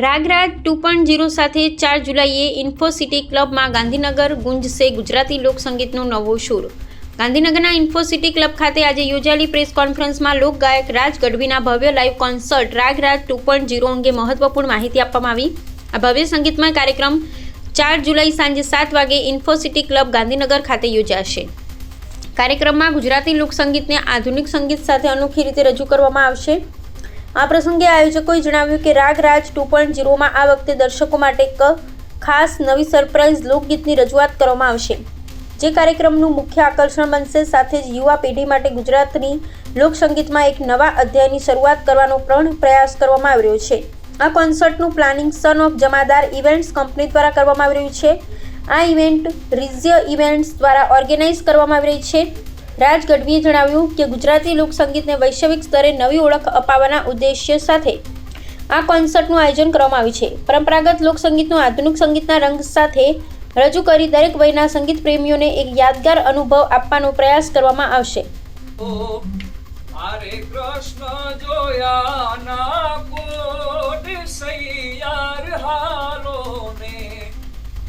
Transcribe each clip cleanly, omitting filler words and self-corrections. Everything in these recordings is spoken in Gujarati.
રાગરાજ 2.0 સાથે 4 જુલાઈએ ઇન્ફોસિટી ક્લબમાં ગાંધીનગર ગુંજશે ગુજરાતી લોકસંગીતનો નવો સૂર. ગાંધીનગરના ઇન્ફોસિટી ક્લબ ખાતે આજે યોજાયેલી પ્રેસ કોન્ફરન્સમાં લોકગાયક રાજ ગઢવીના ભવ્ય લાઇવ કોન્સર્ટ રાગરાજ 2.0 અંગે મહત્વપૂર્ણ માહિતી આપવામાં આવી. આ ભવ્ય સંગીતમય કાર્યક્રમ 4 જુલાઈ સાંજે 7 વાગે ઇન્ફોસિટી ક્લબ ગાંધીનગર ખાતે યોજાશે. કાર્યક્રમમાં ગુજરાતી લોકસંગીતને આધુનિક સંગીત સાથે અનોખી રીતે રજૂ કરવામાં આવશે. આ પ્રસંગે આયોજકોએ જણાવ્યું કે રાગરાજ 2.0માં આ વખતે દર્શકો માટે એક ખાસ નવી સરપ્રાઇઝ લોકગીતની રજૂઆત કરવામાં આવશે, જે કાર્યક્રમનું મુખ્ય આકર્ષણ બનશે. સાથે જ યુવા પેઢી માટે ગુજરાતની લોકસંગીતમાં એક નવા અધ્યાયની શરૂઆત કરવાનો પણ પ્રયાસ કરવામાં આવી રહ્યો છે. આ કોન્સર્ટનું પ્લાનિંગ સન ઓફ જમાદાર ઇવેન્ટ્સ કંપની દ્વારા કરવામાં આવી રહ્યું છે. આ ઇવેન્ટ રિઝ્ય ઇવેન્ટ્સ દ્વારા ઓર્ગેનાઇઝ કરવામાં આવી રહી છે. રાજ ગઢવીએ જણાવ્યું કે ગુજરાતી લોકસંગીતને વૈશ્વિક સ્તરે નવી ઓળખ અપાવવાના ઉદ્દેશ્ય સાથે આ કોન્સર્ટનું આયોજન કરવામાં આવ્યું છે. પરંપરાગત લોકસંગીતનું આધુનિક સંગીતના રંગ સાથે રજૂ કરી દરેક વયના સંગીત પ્રેમીઓને એક યાદગાર અનુભવ આપવાનો પ્રયાસ કરવામાં આવશે. હરે કૃષ્ણ જોયા ના કોટ સૈયાર હાલો ને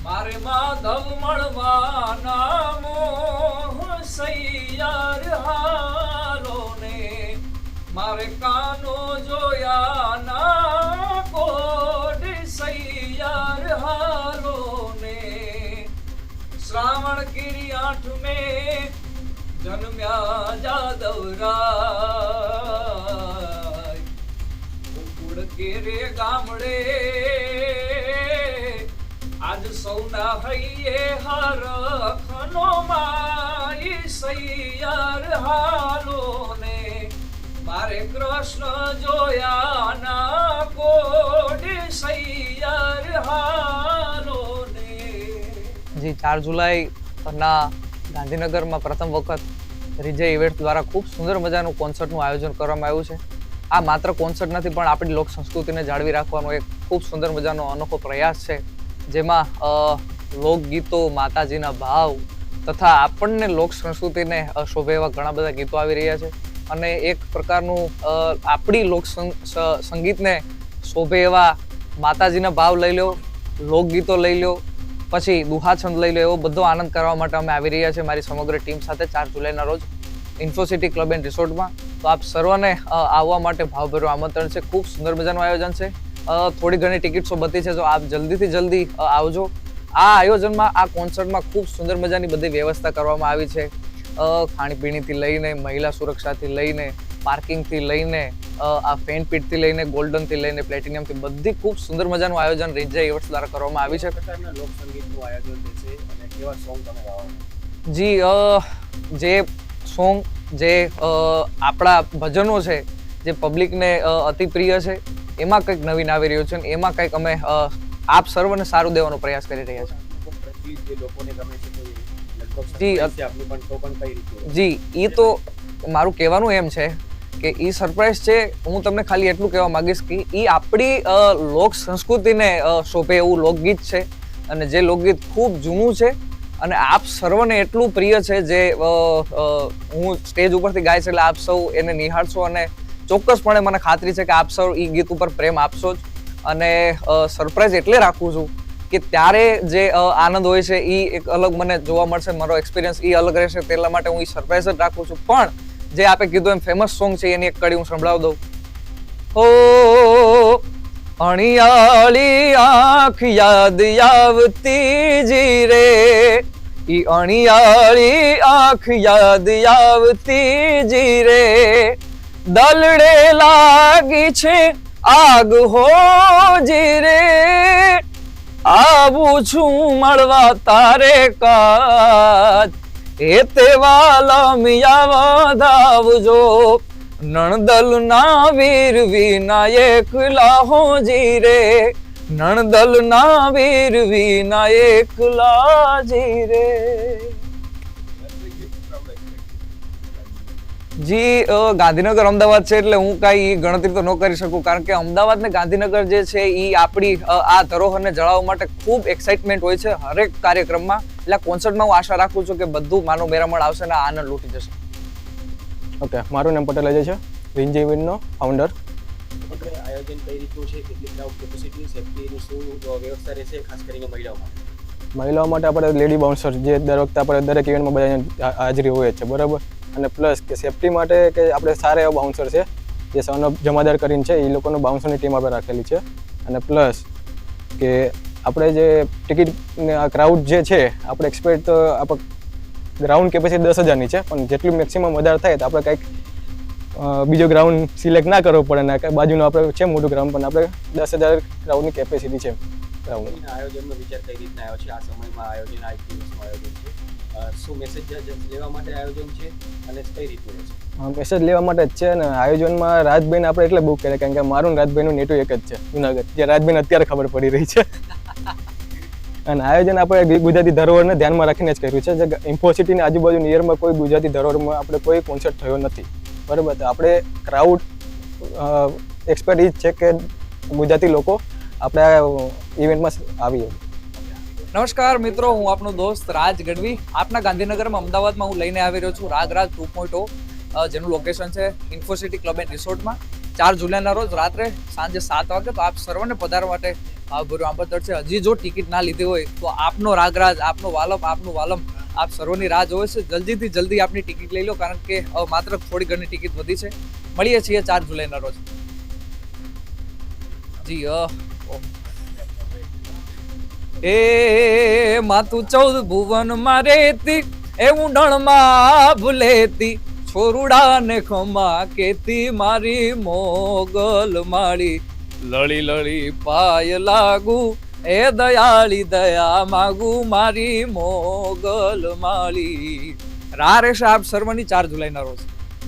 મારે માધવ મળવાના મોહ સૈયાર હાલો ને મારે કાનો જોયા ના કોટ સૈયાર હાલો ને શ્રાવણ કિરી 8 મે જન્મ્યા જાદવરાય ઉકુડ કેરે ગામડે આજ સૌના હૈયે હરખનો માઈ સૈયાર હાલો ને મારે કૃષ્ણ જોયા ના કોડી સૈયાર હાલો ને. જી 4 જુલાઈ ના ગાંધીનગરમાં પ્રથમ વખત રિજય ઇવેન્ટ દ્વારા ખૂબ સુંદર મજાનું કોન્સર્ટનું આયોજન કરવામાં આવ્યું છે. આ માત્ર કોન્સર્ટ નથી, પણ આપણી લોક સંસ્કૃતિને જાળવી રાખવાનો એક ખૂબ સુંદર મજાનો અનોખો પ્રયાસ છે, જેમાં લોકગીતો, માતાજીના ભાવ તથા આપણને લોક સંસ્કૃતિને શોભે એવા ઘણા બધા ગીતો આવી રહ્યા છે. અને એક પ્રકારનું આપણી લોક સંગીતને શોભે એવા માતાજીના ભાવ લઈ લો, લોકગીતો લઈ લો, પછી દુહાછંદ લઈ લો, એવો બધો આનંદ કરવા માટે અમે આવી રહ્યા છીએ મારી સમગ્ર ટીમ સાથે 4 જુલાઈના રોજ ઇન્ફોસિટી ક્લબ એન્ડ રિસોર્ટમાં. તો આપ સર્વને આવવા માટે ભાવભર્યું આમંત્રણ છે. ખૂબ સુંદર મજાનું આયોજન છે. થોડી ઘણી ટિકિટ્સો બધી છે, તો આપ જલ્દીથી જલ્દી આવજો. આ આયોજનમાં, આ કોન્સર્ટમાં ખૂબ સુંદર મજાની બધી વ્યવસ્થા કરવામાં આવી છે. ખાણીપીણીથી લઈને, મહિલા સુરક્ષાથી લઈને, પાર્કિંગથી લઈને, આ ફેનપીટથી લઈને, ગોલ્ડનથી લઈને, પ્લેટિનિયમથી બધી ખૂબ સુંદર મજાનું આયોજન રિજય ઇવેન્ટ્સ દ્વારા કરવામાં આવી છે. લોકસંગીતનું આયોજન છે અને કેવા સોંગ તમે ગાવાના? જી, જે સોંગ, જે આપણા ભજનો છે, જે પબ્લિકને અતિ પ્રિય છે, એમાં કંઈક નવીન આવી રહ્યું છે. એમાં કંઈક અમે આપ સર્વને સારું દેવાનો પ્રયાસ કરી રહ્યા છીએ. જી, એ તો મારું કહેવાનું એમ છે કે એ સરપ્રાઈઝ છે. હું તમને ખાલી એટલું કહેવા માંગીશ કે એ આપણી લોક સંસ્કૃતિને શોભે એવું લોકગીત છે, અને જે લોકગીત ખૂબ જૂનું છે અને આપ સર્વને એટલું પ્રિય છે, જે હું સ્ટેજ ઉપરથી ગાઈશ એટલે આપ સૌ એને નિહાળશો અને ચોક્કસપણે મને ખાતરી છે કે આપ સૌ એ ગીત ઉપર પ્રેમ આપશો જ. અને સરપ્રાઈઝ એટલે રાખું છું કે ત્યારે જે આનંદ હોય છે એ એક અલગ મને જોવા મળશે, મારો એક્સપિરિયન્સ એ અલગ રહેશે, તેટલા માટે હું એ સરપ્રાઈઝ જ રાખું છું. પણ જે આપે કીધું એમ ફેમસ સોંગ છે, એની એક કડી હું સંભળાવી દઉં. હો અણિયાળી આંખ યાદ આવતી જી રે, ઈ અણિયાળી આંખ યાદ આવતી જી રે, દલડે લાગી છે આગ હો જી રે, આવું છું મળવા તારે કાજ, એ તે વાલમિયા વધાવજો, નણદલ ના વીર વિના એકલા હો જી રે, નણદલ ના વીર વિના એકલા જી રે. જી, ગાંધીનગર અમદાવાદ છે એટલે હું કાંઈ ગણતરી તો ન કરી શકું, કારણ કે અમદાવાદ ને ગાંધીનગર જે છે એ આપણી આ ધરોહરને જળાવવા માટે ખૂબ એક્સાઇટમેન્ટ હોય છે હરેક કાર્યક્રમમાં. એટલે કોન્સર્ટમાં હું આશા રાખું છું કે બધું માનો મેરામણ આવશે અને આનંદ લૂટી જશે. ઓકે, મારું નામ પટેલ અજય છે, રિજય ઇવેન્ટનો ફાઉન્ડર. એટલે આયોજન કઈ રીતનું છે, કેટલી ક્રાઉડ કેપેસિટી, સેફ્ટીની શું વ્યવસ્થા રહેશે, ખાસ કરીને મહિલાઓ માટે? મહિલાઓ માટે આપણે લેડી બાઉન્સર જે દર વખતે આપણે દરેક ઇવેન્ટમાં બધા હાજરી હોય છે, બરાબર. અને પ્લસ કે સેફ્ટી માટે કે આપણે સારા એવા બાઉન્સર છે જે સૌનો જમાદાર કરીને છે, એ લોકોનું બાઉન્સરની ટીમ આપણે રાખેલી છે. અને પ્લસ કે આપણે જે ટિકિટ ક્રાઉડ જે છે આપણે એક્સપેક્ટ આપણે ગ્રાઉન્ડ કેપેસિટી 10,000ની છે, પણ જેટલું મેક્સિમમ વધારે થાય તો આપણે કંઈક બીજો ગ્રાઉન્ડ સિલેક્ટ ના કરવો પડે ને કંઈ બાજુનું આપણે છે મોટું ગ્રાઉન્ડ, પણ આપણે 10,000 ક્રાઉડની કેપેસિટી છે ગ્રાઉન્ડ. આયોજનનો વિચાર કઈ રીતના આવ્યો છે? આ સમયમાં આયોજન, આ દિવસનું આયોજન છે, શું મેસેજ લેવા માટે આયોજન છે અને કઈ રીતનું છે? મેસેજ લેવા માટે જ છે. અને આયોજનમાં રાજભાઈને આપણે એટલે બુક કર્યા કારણ કે મારું ને રાજભાઈનું નેટું એક જ છે જુનાગઢ, જે રાજભાઈને અત્યારે ખબર પડી રહી છે. અને આયોજન આપણે ગુજરાતી ધરોહરને ધ્યાનમાં રાખીને જ કર્યું છે. જે ઇન્ફોસિટીની આજુબાજુ નિયરમાં કોઈ ગુજરાતી ધરોહરમાં આપણે કોઈ કોન્સર્ટ થયો નથી, બરાબર. તો આપણે ક્રાઉડ એક્સપર્ટ એ જ છે કે ગુજરાતી લોકો આપણે આ ઇવેન્ટમાં આવીએ. નમસ્કાર મિત્રો, હું આપનો દોસ્ત રાજ ગઢવી. આપના ગાંધીનગરમાં અમદાવાદમાં હું લઈને આવી રહ્યો છું રાગરાજ 2.0, જેનું લોકેશન છે ઇન્ફોસિટી ક્લબ એન્ડ રિસોર્ટમાં. 4 જુલાઈના રોજ રાત્રે સાંજે 7 વાગે. તો આપ સર્વને પધારવા માટે ભર્યું આમંત્રણ છે. હજી જો ટિકિટ ના લીધી હોય તો આપનો રાગરાજ, આપનું વાલમ આપ સર્વની રાહ જોવે છે. જલ્દીથી જલ્દી આપની ટિકિટ લઈ લો, કારણ કે માત્ર થોડી ઘણી ટિકિટ વધી છે. મળીએ છીએ 4 જુલાઈના રોજ. જી એ માતું 14 ભુવન મારેતી, એ ઊંડણમાં ભૂલેતી, છોરુડા ને ખમા કેતી, મારી મોગલ માળી, લળી લળી પાય લાગુ, એ દયાળી દયા માગુ, મારી મોગલ માળી. રાહ રહેશે આપ સર્વની 4 જુલાઈના રોજ.